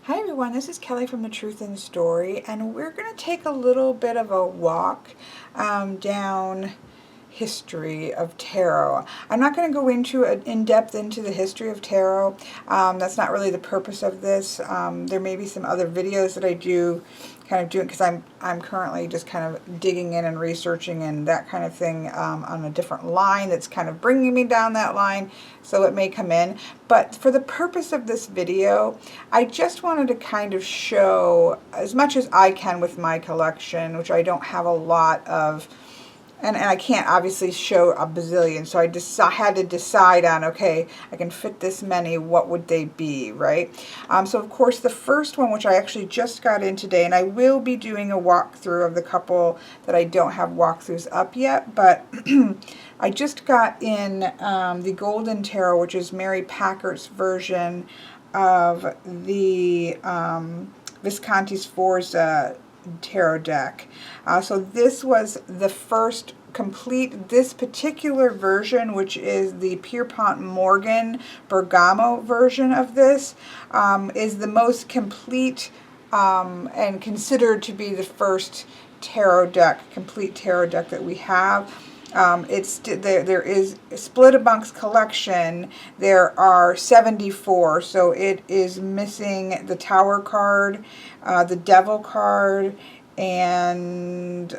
Hi everyone, this is Kelly from The Truth in Story, and we're going to take a little bit of a walk down history of tarot. I'm not going to go in depth into the history of tarot. That's not really the purpose of this. There may be some other videos that I do kind of doing because I'm currently just kind of digging in and researching and that kind of thing on a different line that's kind of bringing me down that line, so it may come in. But for the purpose of this video, I just wanted to kind of show as much as I can with my collection, which I don't have a lot of. And I can't obviously show a bazillion, so I had to decide on, okay, I can fit this many, what would they be, right? So of course the first one, which I actually just got in today, and I will be doing a walkthrough of the couple that I don't have walkthroughs up yet, but I just got in the Golden Tarot, which is Mary Packert's version of the Visconti Sforza tarot deck. So this was the first complete, this particular version, which is the Pierpont Morgan Bergamo version of this, is the most complete and considered to be the first complete tarot deck that we have. There is split amongst collection. There are 74, so it is missing the Tower card, the Devil card, and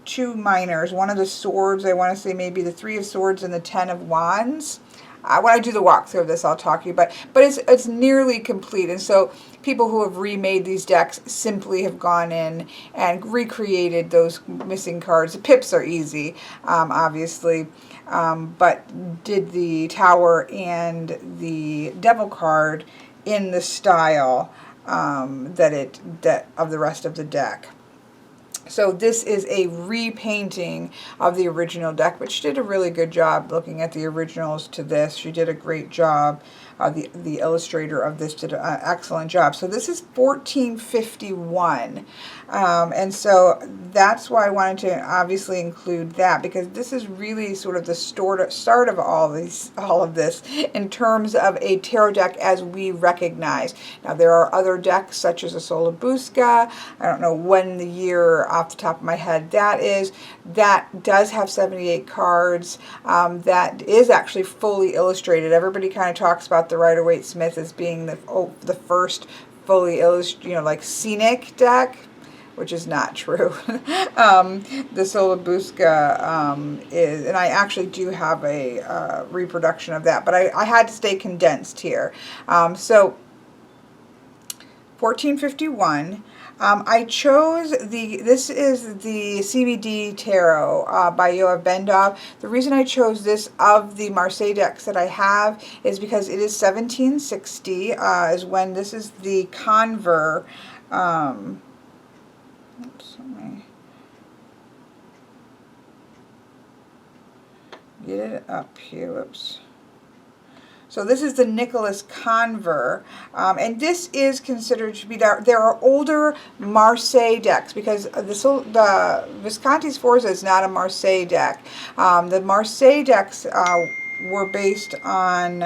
two minors. One of the swords, I want to say maybe the Three of Swords and the Ten of Wands. When I do the walkthrough of this, I'll talk to you, but it's nearly complete. And so people who have remade these decks simply have gone in and recreated those missing cards. The pips are easy, obviously, but did the Tower and the Devil card in the style of the rest of the deck. So this is a repainting of the original deck, but she did a really good job looking at the originals to this. She did a great job. The illustrator of this did an excellent job. So this is 1451, and so that's why I wanted to obviously include that, because this is really sort of the start of all of this in terms of a tarot deck as we recognize. Now there are other decks such as a Solabusca. I don't know when the year off the top of my head that is. That does have 78 cards. That is actually fully illustrated. Everybody kind of talks about the Rider-Waite-Smith as being the first fully illustrated, like scenic deck, which is not true. The Solabusca is, and I actually do have a reproduction of that, but I had to stay condensed here. So 1451. I chose this is the CVD Tarot by Yoav Bendov. The reason I chose this of the Marseille decks that I have is because it is 1760 is when this is the Conver. Oops, let me get it up here. Whoops. So this is the Nicholas Conver, and this is considered to be, there are older Marseille decks, because the Visconti Sforza is not a Marseille deck. The Marseille decks were based on,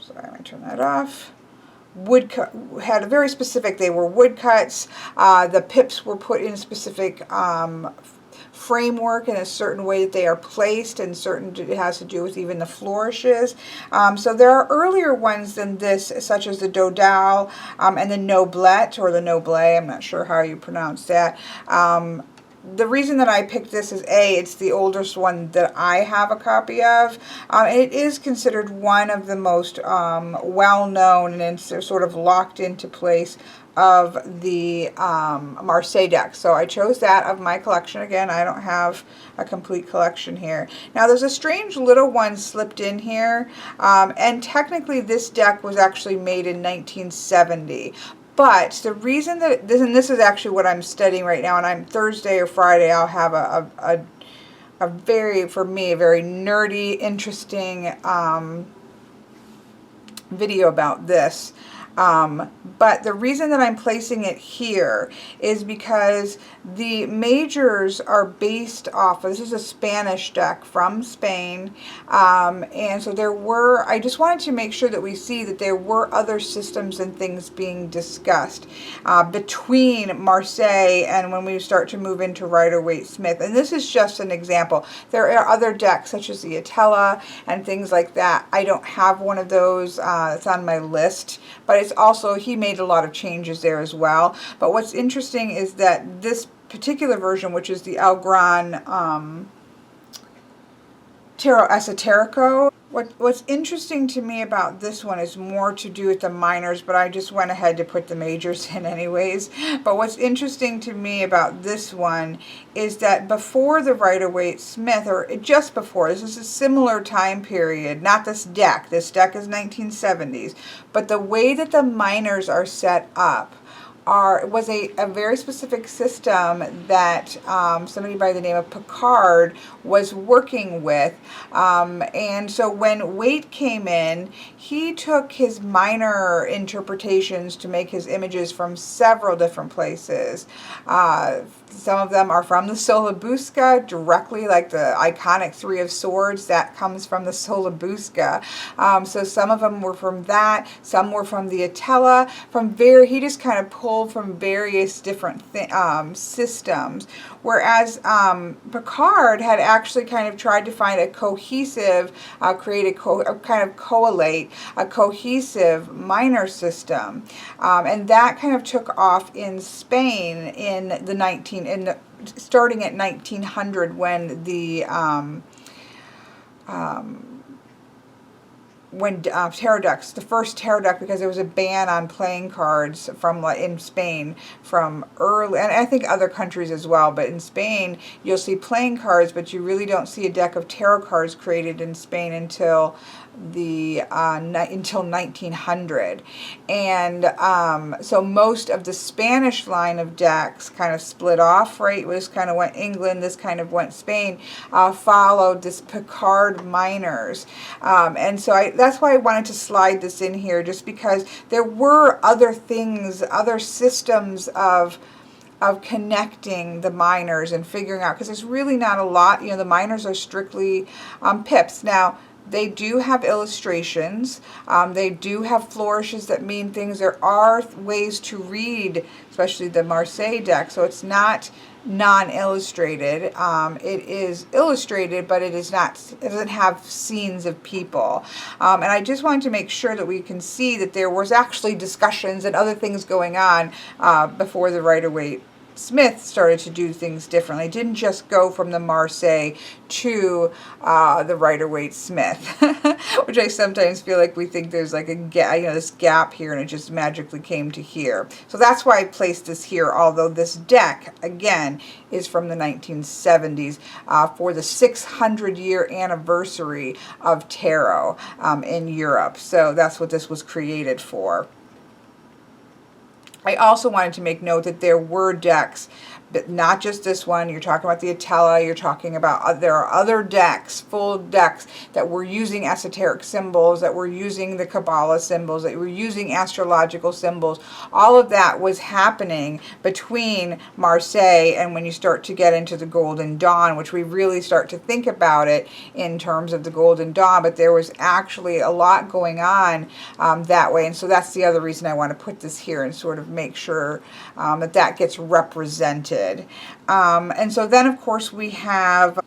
sorry, I'm going to turn that off. Woodcut had a very specific, they were woodcuts. The pips were put in specific framework in a certain way that they are placed, and it has to do with even the flourishes. So there are earlier ones than this, such as the Dodal and the Noblette, or the Noblet, I'm not sure how you pronounce that. The reason that I picked this is it's the oldest one that I have a copy of. It is considered one of the most well-known and sort of locked into place of the Marseille deck. So I chose that of my collection. Again, I don't have a complete collection here. Now there's a strange little one slipped in here, and technically this deck was actually made in 1970. But the reason that this is actually what I'm studying right now, and I'm Thursday or Friday I'll have a very, for me, a very nerdy, interesting video about this. But the reason that I'm placing it here is because the majors are based off of, this is a Spanish deck from Spain, and so I just wanted to make sure that we see that there were other systems and things being discussed between Marseille and when we start to move into Rider-Waite-Smith. And this is just an example. There are other decks such as the Atella and things like that. I don't have one of those. It's on my list, but it's also, he made a lot of changes there as well. But what's interesting is that this particular version, which is the El Gran Tarot Esoterico. What's interesting to me about this one is more to do with the minors, but I just went ahead to put the majors in anyways. But what's interesting to me about this one is that before the Rider-Waite-Smith, or just before, this is a similar time period, not this deck is 1970s, but the way that the minors are set up was a very specific system that somebody by the name of Picard was working with. And so when Waite came in, he took his minor interpretations to make his images from several different places. Some of them are from the Solabusca directly, like the iconic Three of Swords, that comes from the Solabusca. So some of them were from that, some were from the Atella, he just kind of pulled from various different systems. Whereas Picard had actually kind of tried to find a cohesive, collate a cohesive minor system, and that kind of took off in Spain starting at 1900 when the tarot decks, the first tarot deck, because there was a ban on playing cards in Spain from early, and I think other countries as well, but in Spain you'll see playing cards, but you really don't see a deck of tarot cards created in Spain until 1900. And so most of the Spanish line of decks kind of split off, right? This kind of went England, this kind of went Spain, followed this Picard minors. And so that's why I wanted to slide this in here, just because there were other things, other systems of connecting the minors and figuring out, because there's really not a lot, the minors are strictly pips. Now, they do have illustrations, they do have flourishes that mean things. There are ways to read, especially the Marseille deck, so it's not non-illustrated. It is illustrated, but it doesn't have scenes of people. And I just wanted to make sure that we can see that there was actually discussions and other things going on before the Rider-Waite-Smith started to do things differently. It didn't just go from the Marseille to the Rider-Waite-Smith, which I sometimes feel like we think there's like a this gap here, and it just magically came to here. So that's why I placed this here, although this deck, again, is from the 1970s for the 600-year anniversary of tarot in Europe. So that's what this was created for. I also wanted to make note that there were decks, but not just this one. You're talking about the Atella, you're talking about, there are other decks, full decks, that were using esoteric symbols, that were using the Kabbalah symbols, that were using astrological symbols. All of that was happening between Marseille and when you start to get into the Golden Dawn, which we really start to think about it in terms of the Golden Dawn, but there was actually a lot going on that way. And so that's the other reason I want to put this here and sort of make sure that gets represented. And so then, of course, we have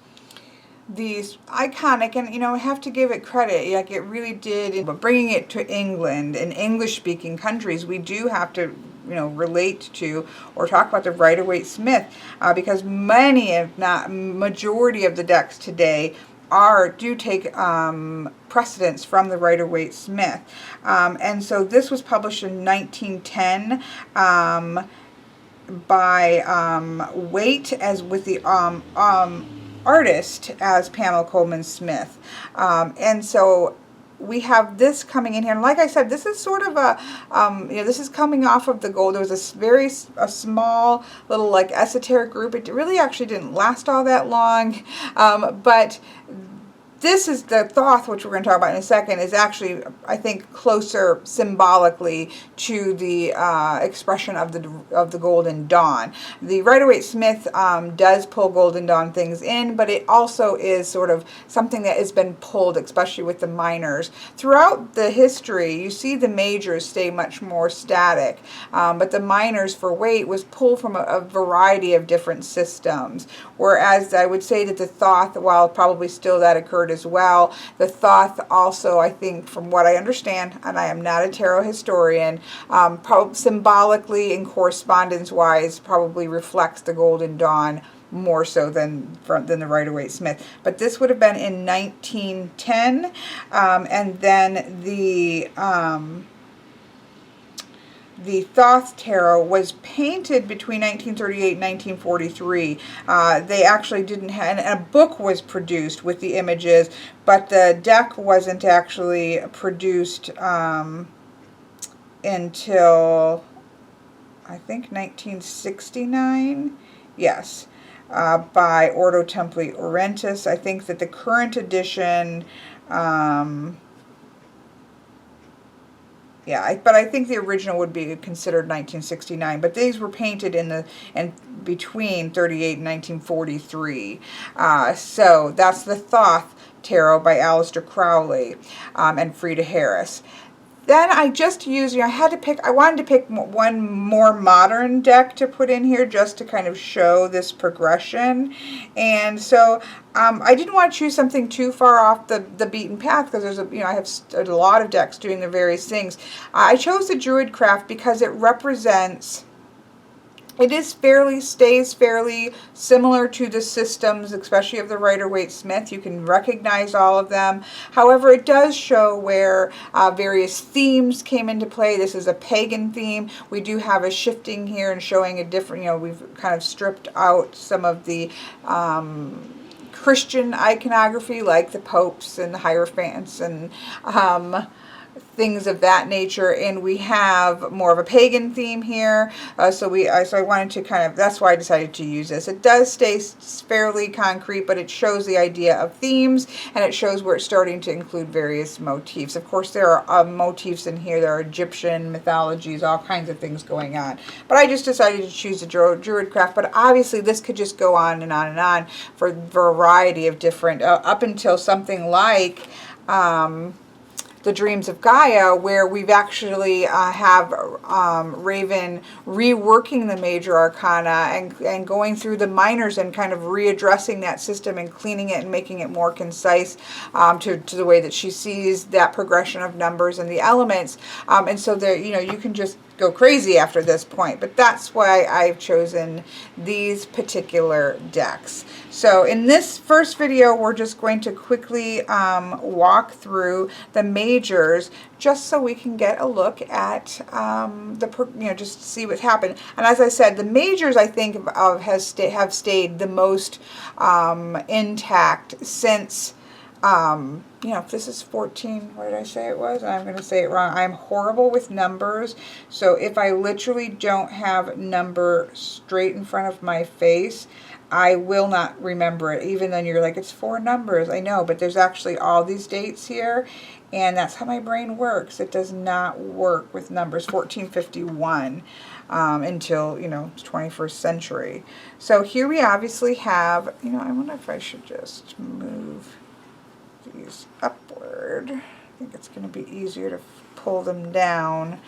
these iconic, and I have to give it credit, like it really did, but bringing it to England and English-speaking countries, we do have to relate to or talk about the Rider-Waite-Smith, because many, if not majority, of the decks today do take precedence from the Rider-Waite-Smith. And so this was published in 1910 by Waite, as with the artist as Pamela Coleman Smith. And so we have this coming in here, and like I said, this is sort of a, this is coming off of the gold. There was a small little like esoteric group. It really actually didn't last all that long, but This is the Thoth, which we're going to talk about in a second, is actually, I think, closer symbolically to the expression of the Golden Dawn. The Rider-Waite-Smith does pull Golden Dawn things in, but it also is sort of something that has been pulled, especially with the minors. Throughout the history, you see the majors stay much more static, but the minors for Waite was pulled from a variety of different systems, whereas I would say that the Thoth, while probably still that occurred as well, the Thoth also, I think, from what I understand, and I am not a tarot historian, symbolically and correspondence-wise probably reflects the Golden Dawn more so than the Rider-Waite-Smith. But this would have been in 1910, and then the Thoth Tarot was painted between 1938 and 1943. They actually didn't have, and a book was produced with the images, but the deck wasn't actually produced until, I think, 1969. Yes, by Ordo Templi Orientis. I think that the current edition, yeah, but I think the original would be considered 1969. But these were painted in between 38 and 1943. So that's the Thoth Tarot by Aleister Crowley and Frida Harris. Then I just used, I wanted to pick one more modern deck to put in here just to kind of show this progression. And so I didn't want to choose something too far off the beaten path, because there's I have a lot of decks doing the various things. I chose the Druidcraft because it represents, stays fairly similar to the systems, especially of the Rider-Waite-Smith. You can recognize all of them. However, it does show where various themes came into play. This is a pagan theme. We do have a shifting here and showing a different, we've kind of stripped out some of the Christian iconography, like the popes and the hierophants and things of that nature, and we have more of a pagan theme here. So I wanted to kind of, that's why I decided to use this. It does stay fairly concrete, but it shows the idea of themes, and it shows where it's starting to include various motifs. Of course, there are motifs in here. There are Egyptian mythologies, all kinds of things going on. But I just decided to choose the Druidcraft. But obviously, this could just go on and on and on for a variety of different, up until something like the Dreams of Gaia, where we've actually have Raven reworking the major arcana and going through the minors and kind of readdressing that system and cleaning it and making it more concise to the way that she sees that progression of numbers and the elements. And so there, you can just go crazy after this point, but that's why I've chosen these particular decks. So in this first video, we're just going to quickly walk through the majors, just so we can get a look at just see what's happened. And as I said, the majors, I think, have stayed the most intact since. If this is 14, what did I say it was? I'm going to say it wrong. I'm horrible with numbers. So if I literally don't have number straight in front of my face, I will not remember it. Even then you're like, it's 4 numbers. I know, but there's actually all these dates here. And that's how my brain works. It does not work with numbers. 1451 until, 21st century. So here we obviously have, I wonder if I should just move these upward. I think it's going to be easier to pull them down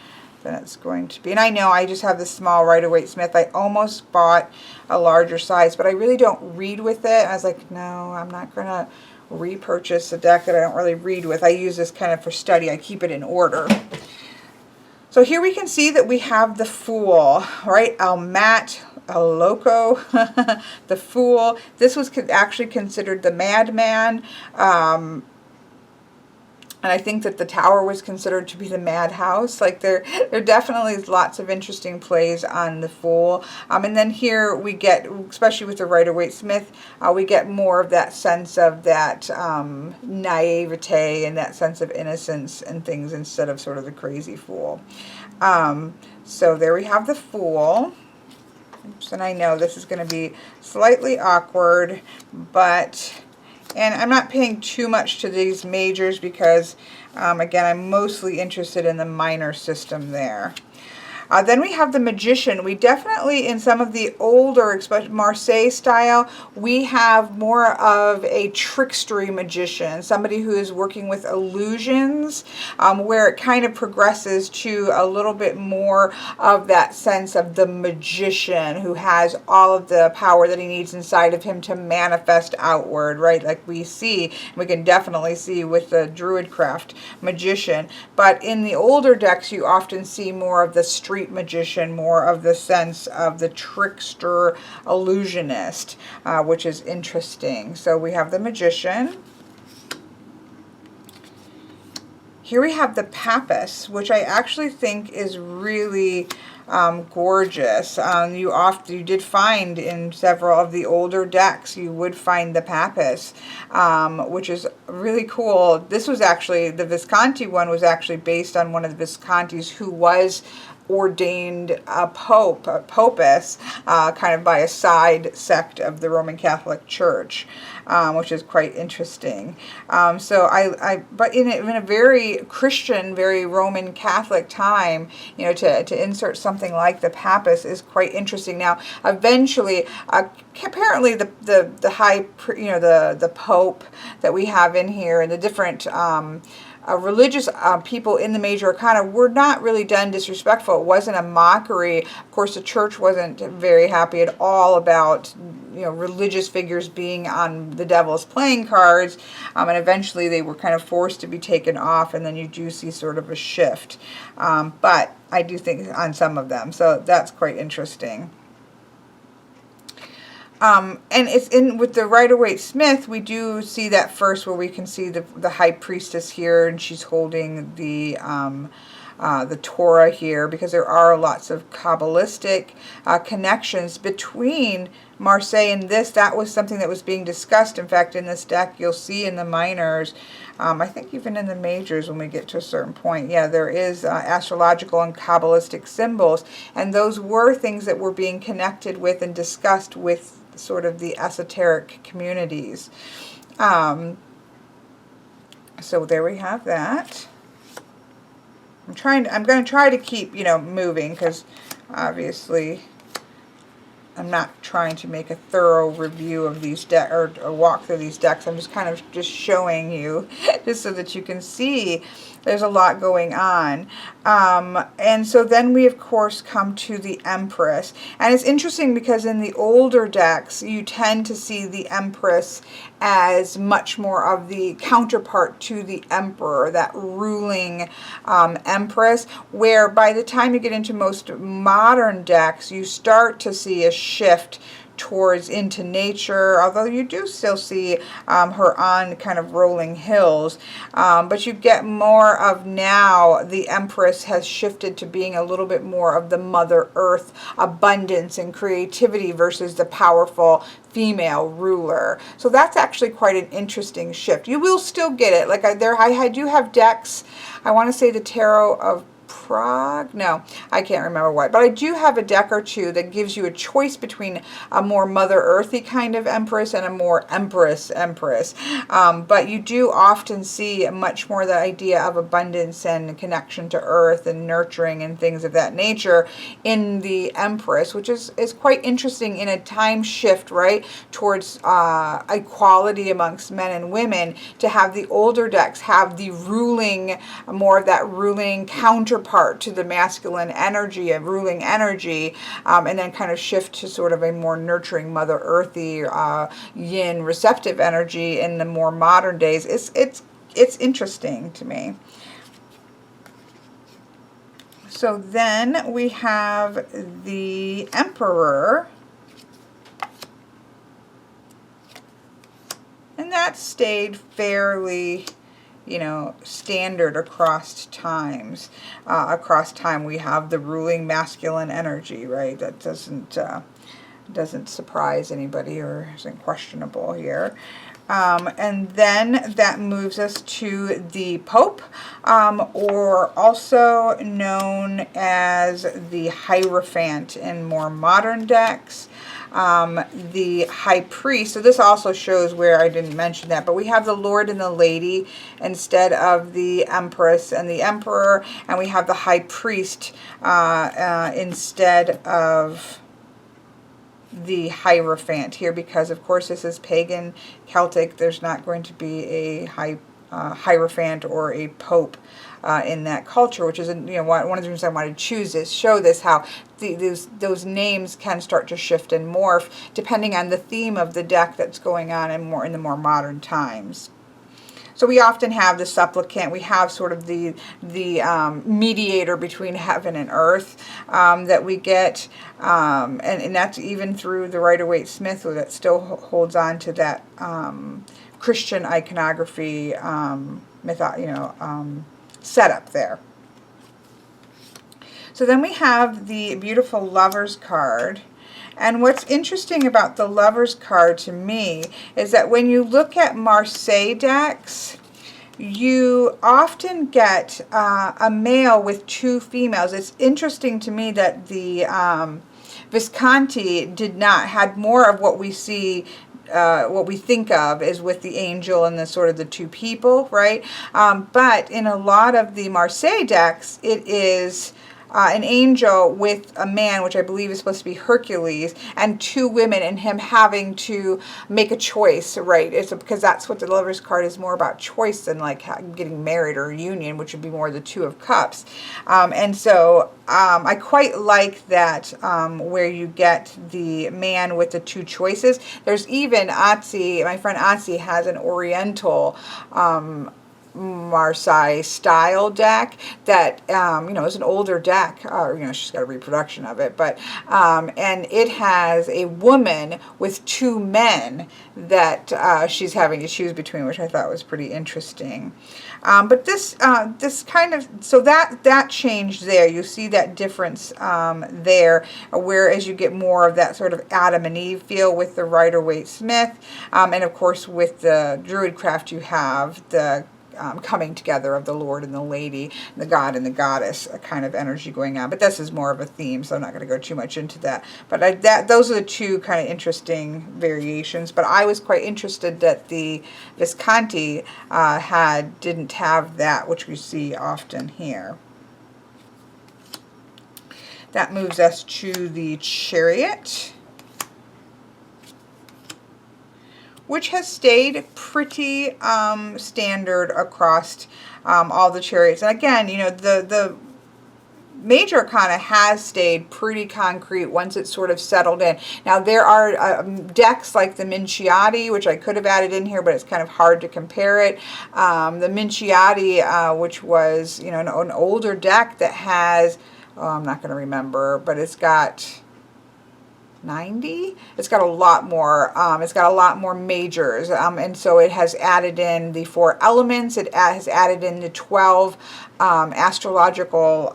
than it's going to be. And I know I just have this small Rider-Waite-Smith. I almost bought a larger size, but I really don't read with it. I was like, no, I'm not going to repurchase a deck that I don't really read with. I use this kind of for study. I keep it in order. So here we can see that we have the Fool, right? El Loco, the Fool. This was actually considered the Madman. And I think that the Tower was considered to be the Madhouse. Like there definitely is lots of interesting plays on the Fool. And then here we get, especially with the Rider-Waite-Smith, we get more of that sense of that naivete and that sense of innocence and things instead of sort of the crazy Fool. So there we have the Fool. Oops, and I know this is going to be slightly awkward, but And I'm not paying too much to these majors because, again, I'm mostly interested in the minor system there. Then we have the Magician. We definitely, in some of the older, especially Marseille style, we have more of a trickstery magician, somebody who is working with illusions, where it kind of progresses to a little bit more of that sense of the magician who has all of the power that he needs inside of him to manifest outward, right? Like we can definitely see with the Druidcraft Magician. But in the older decks, you often see more of the street magician, more of the sense of the trickster illusionist, which is interesting. So we have the Magician. Here we have the Papist, which I actually think is really gorgeous. You did find in several of the older decks, you would find the Papist, which is really cool. This was actually, the Visconti one was actually based on one of the Viscontis who was ordained a popist, kind of by a side sect of the Roman Catholic Church, which is quite interesting. But in a very Christian, very Roman Catholic time, you know, to insert something like the Papist is quite interesting. Now, eventually, apparently the high, the Pope that we have in here and the different religious people in the major arcana were not really done disrespectful. It wasn't a mockery. Of course, the church wasn't very happy at all about, religious figures being on the devil's playing cards, and eventually they were kind of forced to be taken off, and then you do see sort of a shift. But I do think on some of them, so that's quite interesting. And it's in with the Rider-Waite-Smith, we do see that first where we can see the High Priestess here, and she's holding the Torah here, because there are lots of Kabbalistic connections between Marseille and this. That was something that was being discussed. In fact, in this deck, you'll see in the minors, I think even in the majors when we get to a certain point, yeah, there is astrological and Kabbalistic symbols, and those were things that were being connected with and discussed with sort of the esoteric communities. So there we have that. I'm going to try to keep, moving, because obviously I'm not trying to make a thorough review of these decks or walk through these decks. I'm just kind of just showing you just so that you can see there's a lot going on. And so then we, of course, come to the Empress. And it's interesting because in the older decks, you tend to see the Empress as much more of the counterpart to the Emperor, that ruling Empress, where by the time you get into most modern decks, you start to see a shift towards into nature, although you do still see her on kind of rolling hills, but you get more of, now the Empress has shifted to being a little bit more of the Mother Earth abundance and creativity versus the powerful female ruler. So that's actually quite an interesting shift. You will still get it. Like I do have decks. I want to say the Tarot of Prague? No, I can't remember what. But I do have a deck or two that gives you a choice between a more Mother Earthy kind of Empress and a more Empress. But you do often see much more the idea of abundance and connection to Earth and nurturing and things of that nature in the Empress, which is quite interesting in a time shift, right, towards equality amongst men and women, to have the older decks have the ruling, more of that ruling counterpart to the masculine energy, a ruling energy, and then kind of shift to sort of a more nurturing Mother Earthy, yin receptive energy in the more modern days. It's interesting to me. So then we have the Emperor, and that stayed fairly standard across times. Across time, we have the ruling masculine energy, right? That doesn't surprise anybody or isn't questionable here. And then that moves us to the Pope, or also known as the Hierophant in more modern decks. the high priest. So this also shows where I didn't mention that, but we have the Lord and the Lady instead of the Empress and the Emperor, and we have the high priest instead of the Hierophant here, because of course this is pagan Celtic. There's not going to be a Hierophant or a Pope in that culture, which is one of the reasons I wanted to choose this, show this how those names can start to shift and morph depending on the theme of the deck that's going on in the more modern times. So we often have the supplicant. We have sort of the mediator between heaven and earth that we get, and that's even through the Rider-Waite-Smith, that still holds on to that Christian iconography setup there. So then we have the beautiful Lovers card. And what's interesting about the Lovers card to me is that when you look at Marseille decks, you often get a male with two females. It's interesting to me that the Visconti had more of what we see, what we think of is with the angel and the sort of the two people, right? But in a lot of the Marseille decks, it is an angel with a man, which I believe is supposed to be Hercules, and two women, and him having to make a choice, right? Because that's what the Lovers card is more about, choice than like getting married or a union, which would be more the Two of Cups. And so I quite like that where you get the man with the two choices. There's even Otzi, my friend Otzi has an Oriental Marseille style deck that is an older deck, she's got a reproduction of it, but and it has a woman with two men that she's having to choose between, which I thought was pretty interesting. But this kind of, so that changed there. You see that difference there, whereas you get more of that sort of Adam and Eve feel with the Rider-Waite-Smith, and of course with the Druidcraft you have the coming together of the Lord and the Lady, the God and the Goddess, a kind of energy going on. But this is more of a theme, so I'm not going to go too much into that. But those are the two kind of interesting variations. But I was quite interested that the Visconti didn't have that, which we see often here. That moves us to the Chariot, which has stayed pretty standard across all the chariots. And again, the Major Arcana has stayed pretty concrete once it's sort of settled in. Now, there are decks like the Minciati, which I could have added in here, but it's kind of hard to compare it. The Minciati, which was, an older deck that has, I'm not going to remember, but it's got 90. It's got a lot more. It's got a lot more majors, and so it has added in the 4 elements. It has added in the 12 astrological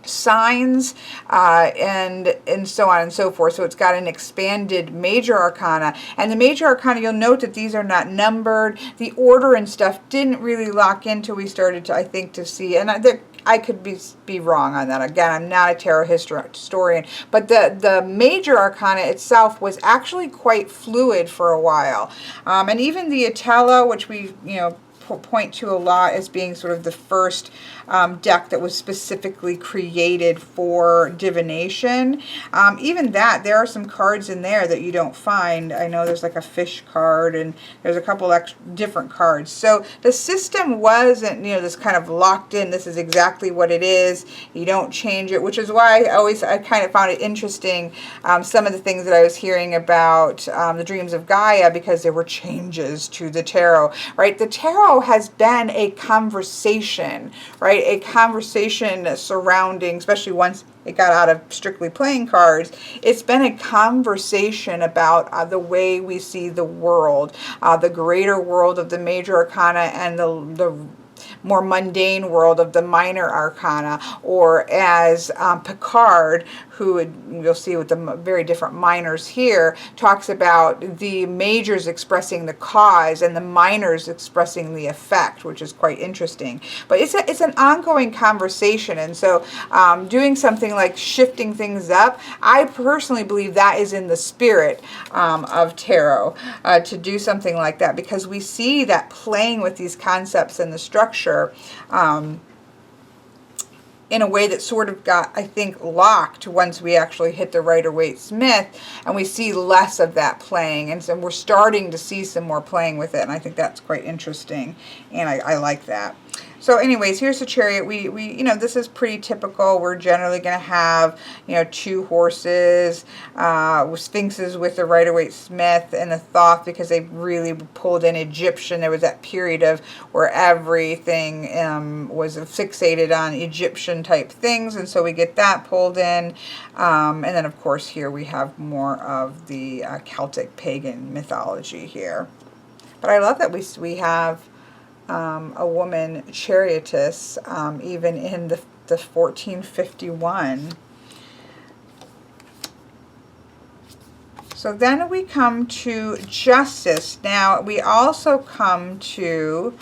signs, and so on and so forth. So it's got an expanded Major Arcana, and the Major Arcana, you'll note that these are not numbered. The order and stuff didn't really lock in until we started to, I think, to see, and I could be wrong on that. Again, I'm not a tarot historian, but the Major Arcana itself was actually quite fluid for a while, and even the Atella, which we point to a lot as being sort of the first deck that was specifically created for divination. Even that, there are some cards in there that you don't find. I know there's like a fish card, and there's a couple different cards. So the system wasn't, this kind of locked in, this is exactly what it is, you don't change it, which is why I kind of found it interesting, some of the things that I was hearing about the Dreams of Gaia, because there were changes to the tarot, right? The tarot has been a conversation, right? A conversation surrounding, especially once it got out of strictly playing cards, it's been a conversation about the way we see the world, the greater world of the Major Arcana and the more mundane world of the minor arcana, or as Picard, who you'll see with the very different minors here, talks about the majors expressing the cause and the minors expressing the effect, which is quite interesting. But it's an ongoing conversation, and so doing something like shifting things up, I personally believe that is in the spirit of tarot, to do something like that, because we see that playing with these concepts and the structure in a way that sort of got, I think, locked once we actually hit the Rider-Waite-Smith, and we see less of that playing, and so we're starting to see some more playing with it, and I think that's quite interesting, and I like that. So anyways, here's the Chariot. We you know, this is pretty typical. We're generally going to have, you know, 2 horses, Sphinxes with the Rider-Waite-Smith and the Thoth, because they really pulled in Egyptian. There was that period of where everything was fixated on Egyptian type things, and so we get that pulled in. And then of course here we have more of the Celtic pagan mythology here. But I love that we have a woman chariotess, even in the 1451. So then we come to Justice. Now we also come to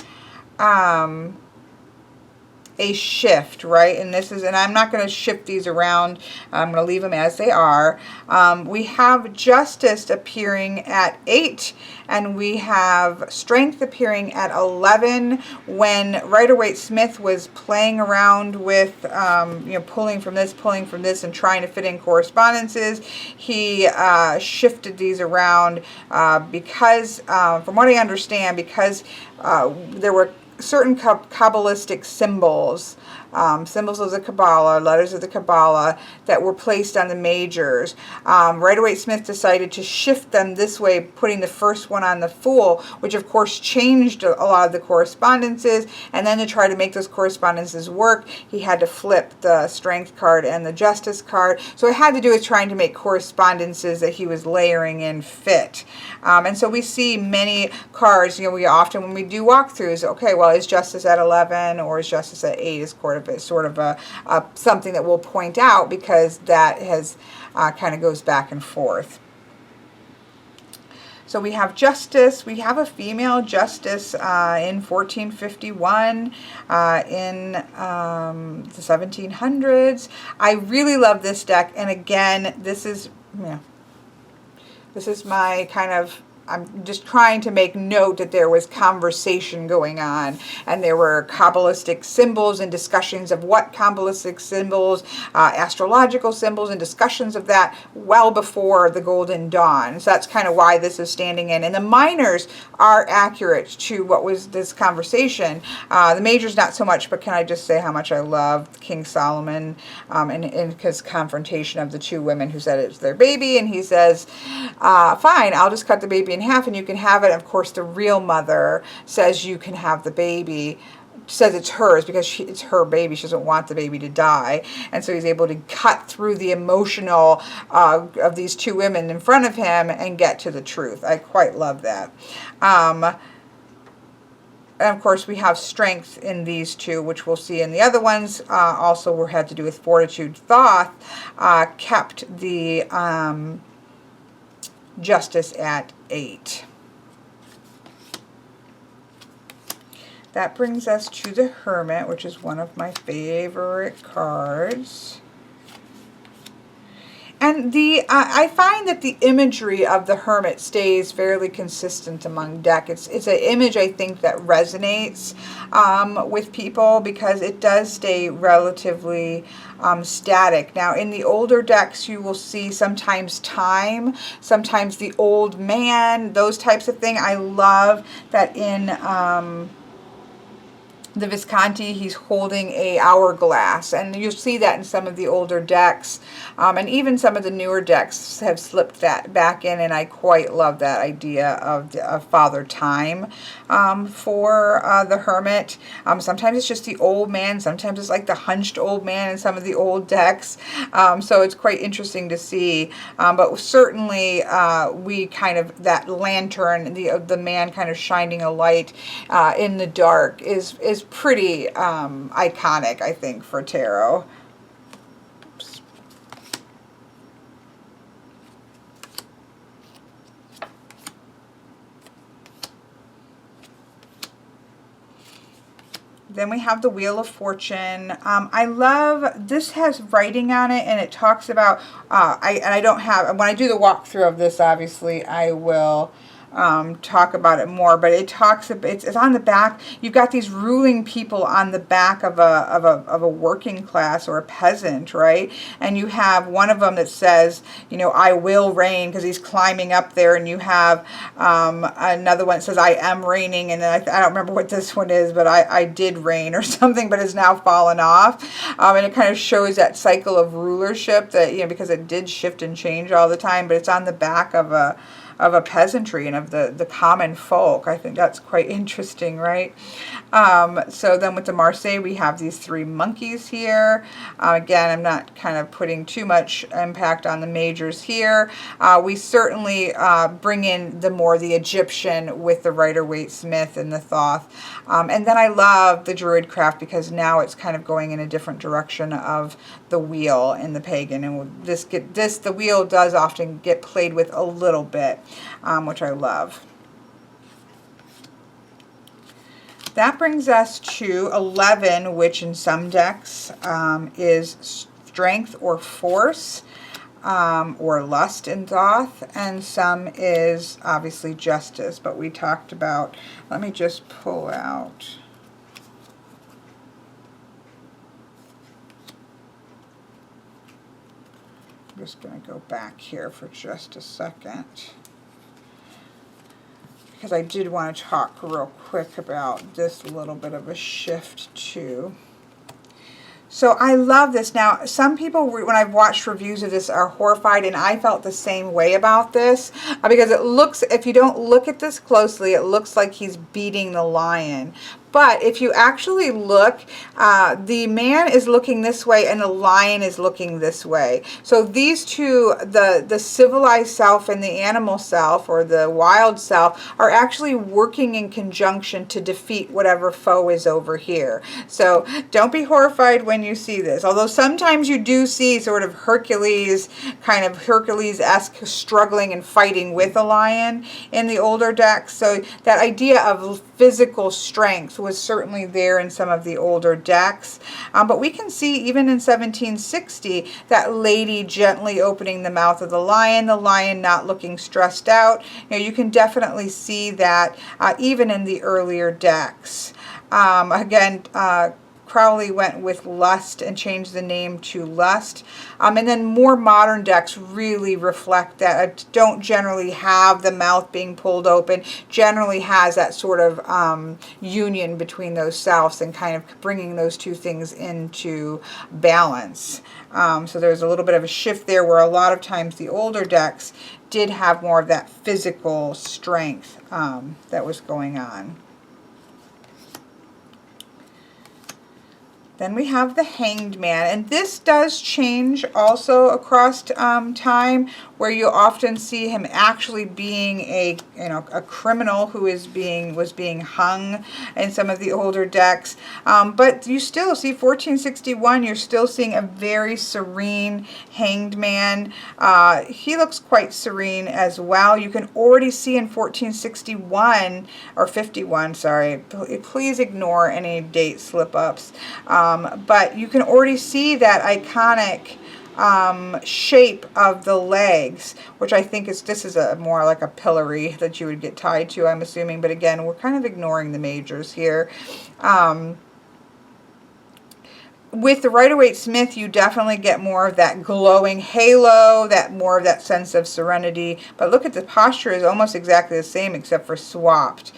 a shift, right? And this is, and I'm not going to shift these around. I'm going to leave them as they are. We have Justice appearing at 8, and we have Strength appearing at 11. When Rider-Waite-Smith was playing around with, you know, pulling from this, and trying to fit in correspondences, he shifted these around because, from what I understand, because there were certain Kabbalistic symbols, symbols of the Kabbalah, letters of the Kabbalah, that were placed on the majors. Rider-Waite-Smith decided to shift them this way, putting the first one on the Fool, which of course changed a lot of the correspondences, and then to try to make those correspondences work, he had to flip the Strength card and the Justice card. So it had to do with trying to make correspondences that he was layering in fit. And so we see many cards, you know, we often, when we do walkthroughs, okay, well, is Justice at 11 or is Justice at 8 is sort of a something that we'll point out, because that has kind of goes back and forth. So we have Justice. We have a female Justice in 1451, in the 1700s. I really love this deck, and again, this is, yeah, this is my kind of, I'm just trying to make note that there was conversation going on, and there were Kabbalistic symbols and discussions of what Kabbalistic symbols, astrological symbols, and discussions of that well before the Golden Dawn. So that's kind of why this is standing in. And the minors are accurate to what was this conversation. The majors not so much, but can I just say how much I love King Solomon and his confrontation of the 2 women who said it's their baby, and he says, fine, I'll just cut the baby in half and you can have it. Of course, the real mother says you can have the baby, says it's hers because it's her baby. She doesn't want the baby to die. And so he's able to cut through the emotional of these 2 women in front of him and get to the truth. I quite love that. And of course, we have Strength in these 2, which we'll see in the other ones. Also, had to do with Fortitude. Thoth kept the Justice at 8. That brings us to the Hermit, which is one of my favorite cards. And I find that the imagery of the Hermit stays fairly consistent among deck. It's an image, I think, that resonates with people, because it does stay relatively static. Now, in the older decks, you will see sometimes time, sometimes the old man, those types of things. I love that in the Visconti, he's holding a hourglass, and you'll see that in some of the older decks, and even some of the newer decks have slipped that back in, and I quite love that idea of Father Time for the Hermit. Sometimes it's just the old man, sometimes it's like the hunched old man in some of the old decks, so it's quite interesting to see, but certainly we kind of, that lantern, the man kind of shining a light in the dark is pretty iconic, I think, for tarot. Oops. Then we have the Wheel of Fortune. I love, this has writing on it, and it talks about, I don't have, when I do the walkthrough of this, obviously, I will talk about it more, but it talks, it's on the back. You've got these ruling people on the back of a working class or a peasant, right? And you have one of them that says, you know, I will reign, because he's climbing up there, and you have another one that says, I am reigning, and then I don't remember what this one is, but I did reign or something, but it's now fallen off. And it kind of shows that cycle of rulership that, you know, because it did shift and change all the time, but it's on the back of a peasantry and of the common folk. I think that's quite interesting, right? So then with the Marseille, we have these three monkeys here. Again, I'm not kind of putting too much impact on the majors here. We certainly bring in the Egyptian with the Rider-Waite-Smith and the Thoth. And then I love the Druid craft, because now it's kind of going in a different direction of the wheel in the pagan. And the wheel does often get played with a little bit, which I love. That brings us to 11, which in some decks is strength or force, or lust in Thoth, and some is obviously justice, but we talked about, let me just pull out. I'm just going to go back here for just a second, because I did want to talk real quick about this little bit of a shift too. So I love this. Now, some people, when I've watched reviews of this, are horrified, and I felt the same way about this, because it looks, if you don't look at this closely, it looks like he's beating the lion. But if you actually look, the man is looking this way and the lion is looking this way. So these two, the civilized self and the animal self, or the wild self, are actually working in conjunction to defeat whatever foe is over here. So don't be horrified when you see this. Although sometimes you do see sort of Hercules, kind of Hercules-esque struggling and fighting with a lion in the older decks. So that idea of physical strength was certainly there in some of the older decks. But we can see even in 1760 that lady gently opening the mouth of the lion not looking stressed out. You know, you can definitely see that even in the earlier decks. Again, Crowley went with Lust and changed the name to Lust. And then more modern decks really reflect that. Don't generally have the mouth being pulled open. Generally has that sort of union between those selves and kind of bringing those two things into balance. So there's a little bit of a shift there, where a lot of times the older decks did have more of that physical strength that was going on. Then we have the Hanged Man, and this does change also across time, where you often see him actually being a criminal who was being hung in some of the older decks. But you still see 1461. You're still seeing a very serene Hanged Man. He looks quite serene as well. You can already see in 1461 or 51. Sorry, please ignore any date slip-ups. But you can already see that iconic shape of the legs, which I think this is a more like a pillory that you would get tied to, I'm assuming. But again, we're kind of ignoring the majors here. With the Rider-Waite-Smith, you definitely get more of that glowing halo, more of that sense of serenity. But look at the posture is almost exactly the same, except for swapped.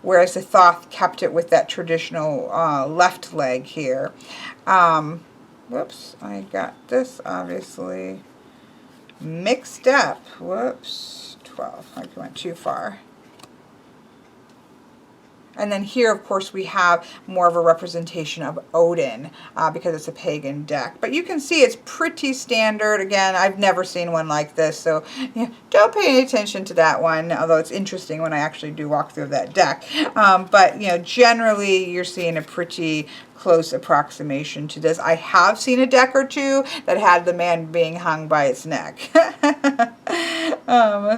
Whereas the Thoth kept it with that traditional left leg here. Whoops, I got this obviously mixed up. Whoops, 12, I went too far. And then here, of course, we have more of a representation of Odin because it's a pagan deck. But you can see it's pretty standard. Again, I've never seen one like this, so don't pay any attention to that one, although it's interesting when I actually do walk through that deck. But, generally you're seeing a pretty close approximation to this. I have seen a deck or two that had the man being hung by its neck.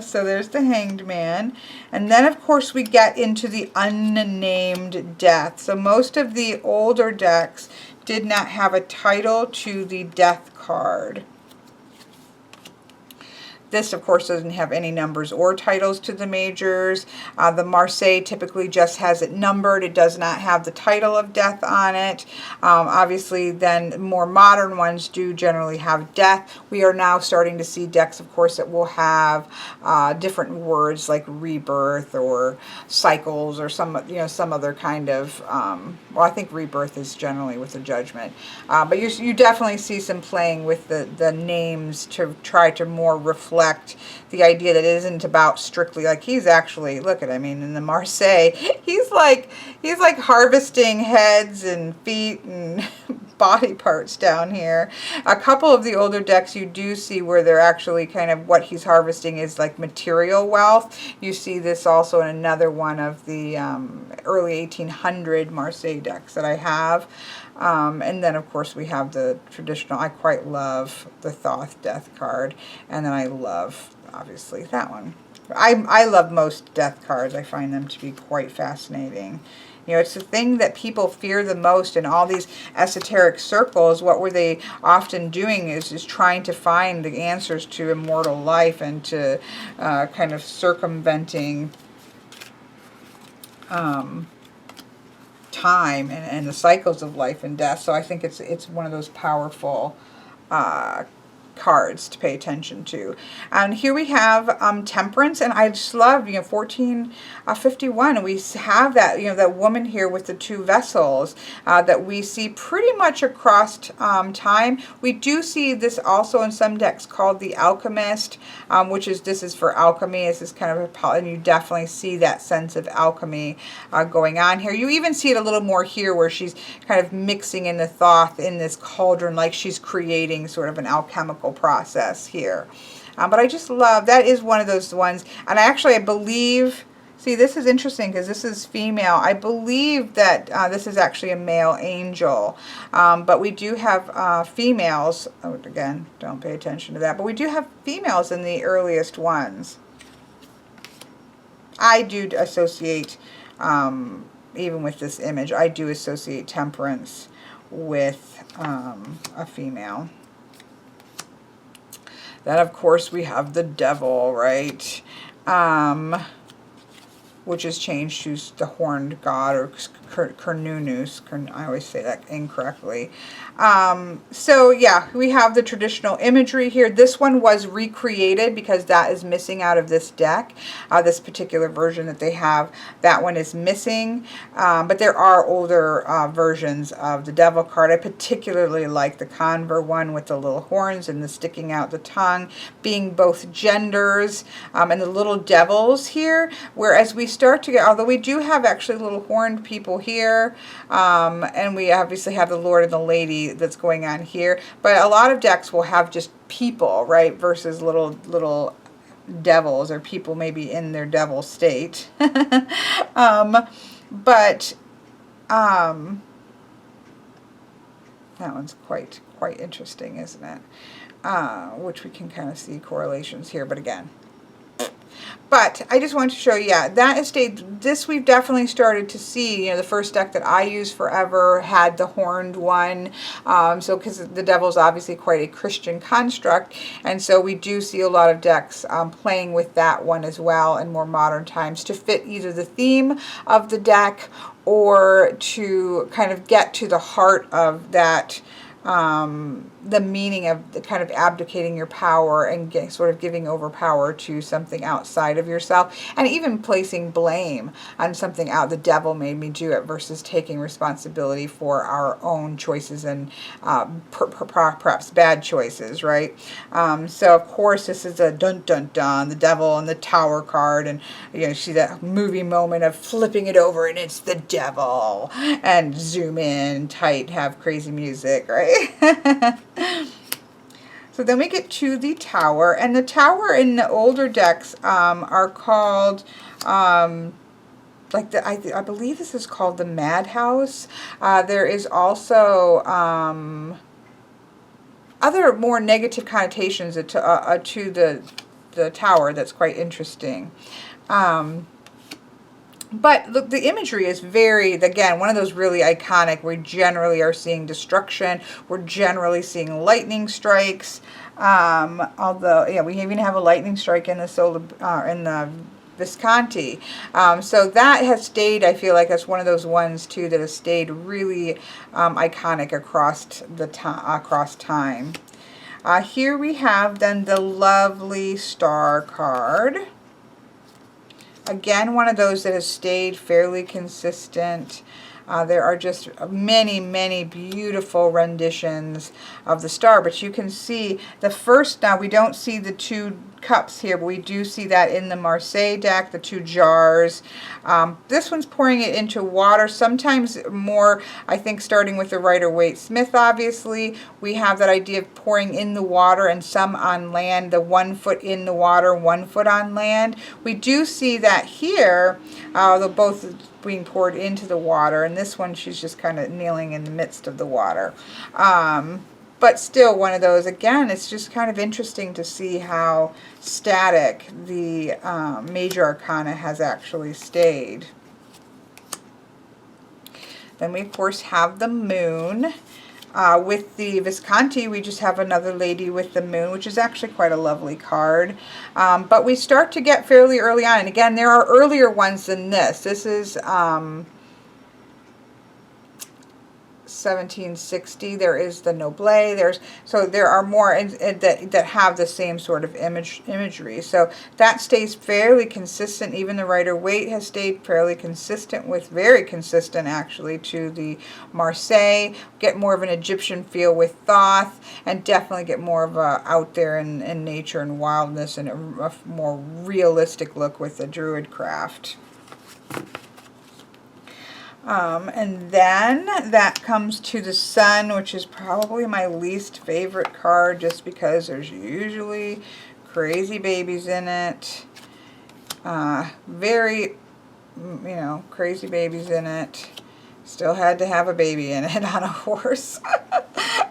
So there's the Hanged Man. And then, of course, we get into the unnamed death. So most of the older decks did not have a title to the death card. This, of course, doesn't have any numbers or titles to the majors. The Marseille typically just has it numbered. It does not have the title of death on it. Obviously, then more modern ones do generally have death. We are now starting to see decks, of course, that will have different words like rebirth or cycles or some other kind of, well, I think rebirth is generally with a judgment. But you definitely see some playing with the names to try to more reflect the idea that it isn't about strictly, like, he's actually, look at, I mean, in the Marseille, he's like harvesting heads and feet and body parts down here. A couple of the older decks you do see where they're actually kind of what he's harvesting is like material wealth. You see this also in another one of the early 1800 Marseille decks that I have. And then, of course, we have the traditional, I quite love the Thoth Death card, and then I love, obviously, that one. I love most death cards. I find them to be quite fascinating. It's the thing that people fear the most in all these esoteric circles. What were they often doing is trying to find the answers to immortal life and to kind of circumventing time and the cycles of life and death. So I think it's one of those powerful cards to pay attention to. And here we have Temperance, and I just love 1451. We have that that woman here with the two vessels that we see pretty much across time. We do see this also in some decks called the Alchemist, this is for alchemy. This is kind of and you definitely see that sense of alchemy going on here. You even see it a little more here where she's kind of mixing in the Thoth in this cauldron, like she's creating sort of an alchemical process here. But I just love, that is one of those ones. And I believe, see, this is interesting because this is female. I believe that this is actually a male angel. But we do have females. Oh, again, don't pay attention to that. But we do have females in the earliest ones. I do associate, even with this image, I do associate Temperance with a female. Then, of course, we have the Devil, right? Which is changed to the Horned God, or Cernunnos. I always say that incorrectly. So, yeah, we have the traditional imagery here. This one was recreated because that is missing out of this deck. This particular version that they have, that one is missing. But there are older versions of the Devil card. I particularly like the Conver one with the little horns and the sticking out the tongue, being both genders, and the little devils here. Whereas we start to get, although we do have actually little horned people here, and we obviously have the Lord and the Lady that's going on here, but a lot of decks will have just people, right, versus little devils, or people maybe in their devil state. That one's quite interesting, isn't it? Which we can kind of see correlations here, but again. But I just wanted to show you, yeah, that estate, this we've definitely started to see. The first deck that I used forever had the horned one. So because the Devil's obviously quite a Christian construct. And so we do see a lot of decks playing with that one as well in more modern times to fit either the theme of the deck or to kind of get to the heart of that the meaning of the kind of abdicating your power and sort of giving over power to something outside of yourself, and even placing blame on something out. The devil made me do it, versus taking responsibility for our own choices and perhaps bad choices, right? So of course this is a dun dun dun, the devil and the Tower card, and you know, see that movie moment of flipping it over and it's the devil, and zoom in tight, have crazy music, right? So then we get to the Tower, and the Tower in the older decks are called like I believe this is called the Madhouse. There is also other more negative connotations to the Tower that's quite interesting. But look, the imagery is very, again, one of those really iconic. We generally are seeing destruction. We're generally seeing lightning strikes. Although, yeah, we even have a lightning strike in the Visconti. So that has stayed, I feel like that's one of those ones too that has stayed really iconic across time. Here we have then the lovely Star card. Again, one of those that has stayed fairly consistent. There are just many, many beautiful renditions of the star, but you can see the first, now we don't see the two cups here, but we do see that in the Marseille deck, the two jars. This one's pouring it into water, sometimes more, I think, starting with the Rider-Waite-Smith, obviously. We have that idea of pouring in the water and some on land, the 1 foot in the water, 1 foot on land. We do see that here, they're both being poured into the water, and this one she's just kind of kneeling in the midst of the water. But still one of those, again, it's just kind of interesting to see how static the Major Arcana has actually stayed. Then we, of course, have the Moon. With the Visconti, we just have another lady with the moon, which is actually quite a lovely card. But we start to get fairly early on. And again, there are earlier ones than this. This is 1760. There is the Noble. So there are more that have the same sort of imagery. So that stays fairly consistent. Even the Rider-Waite has stayed fairly consistent with, very consistent actually, to the Marseille. Get more of an Egyptian feel with Thoth, and definitely get more of a out there in nature and wildness, and a more realistic look with the Druid craft. And then that comes to the Sun, which is probably my least favorite card, just because there's usually crazy babies in it. Very, crazy babies in it. Still had to have a baby in it on a horse.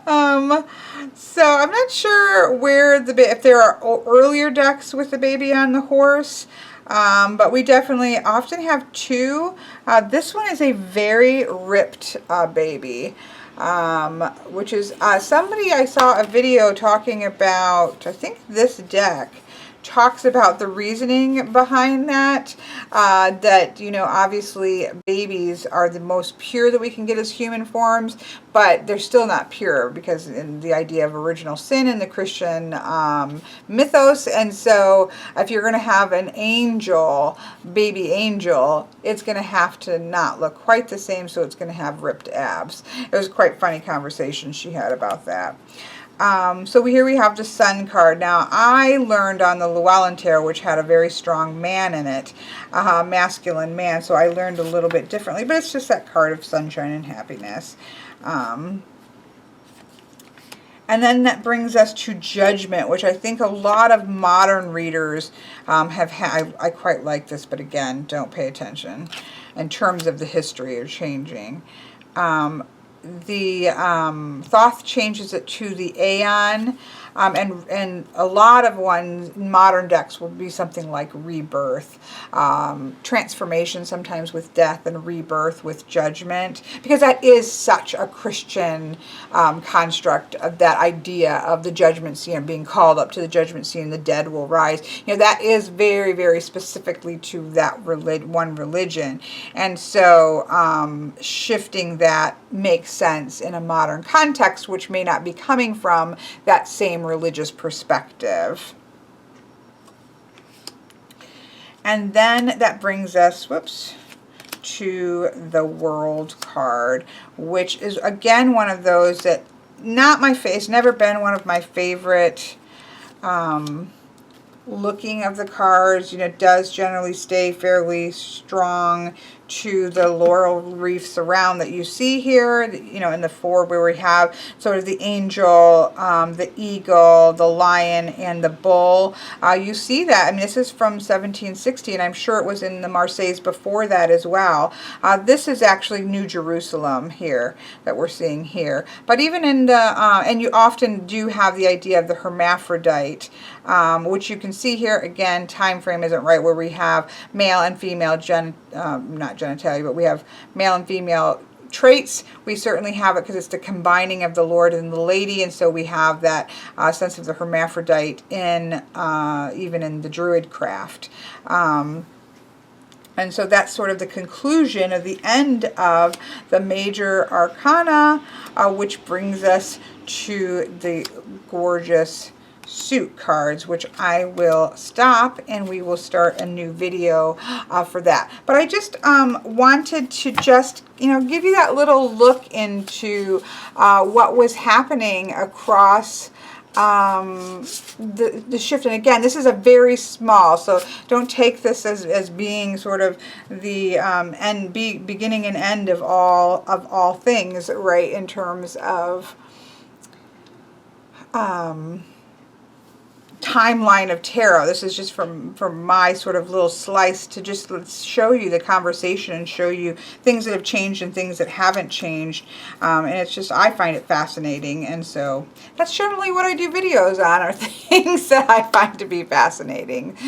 So I'm not sure if there are earlier decks with the baby on the horse. But we definitely often have two. This one is a very ripped baby, which is somebody, I saw a video talking about, I think this deck talks about the reasoning behind that, that, obviously babies are the most pure that we can get as human forms, but they're still not pure, because in the idea of original sin in the Christian mythos. And so if you're going to have an angel, baby angel, it's going to have to not look quite the same, so it's going to have ripped abs. It was quite funny conversation she had about that. So here we have the Sun card. Now, I learned on the Llewellyn Tarot, which had a very strong man in it, masculine man, so I learned a little bit differently, but it's just that card of sunshine and happiness. And then that brings us to Judgment, which I think a lot of modern readers have had. I quite like this, but again, don't pay attention in terms of the history or changing. The Thoth changes it to the Aeon. And a lot of ones, modern decks will be something like rebirth, transformation sometimes with death, and rebirth with judgment, because that is such a Christian construct of that idea of the judgment seat and being called up to the judgment seat and the dead will rise. That is very, very specifically to that one religion. And so shifting that makes sense in a modern context, which may not be coming from that same religious perspective. And then that brings us, to the World card, which is again one of those that it's never been one of my favorite looking of the cards. It does generally stay fairly strong to the laurel wreaths around that you see here, in the four, where we have sort of the angel, the eagle, the lion, and the bull. You see that. I mean, this is from 1760, and I'm sure it was in the Marseilles before that as well. This is actually New Jerusalem here that we're seeing here. But even in the, and you often do have the idea of the hermaphrodite, which you can see here. Again, time frame isn't right, where we have male and female not genitalia, but we have male and female traits. We certainly have it because it's the combining of the Lord and the Lady, and so we have that sense of the hermaphrodite in even in the Druid craft. And so that's sort of the conclusion of the end of the major arcana, which brings us to the gorgeous suit cards, which I will stop and we will start a new video for that. But I just wanted to just give you that little look into what was happening across the shift. And again, this is a very small, so don't take this as being sort of the beginning and end of all things, right, in terms of timeline of tarot. This is just from my sort of little slice to just show you the conversation and show you things that have changed and things that haven't changed. And it's just, I find it fascinating. And so that's generally what I do videos on, are things that I find to be fascinating.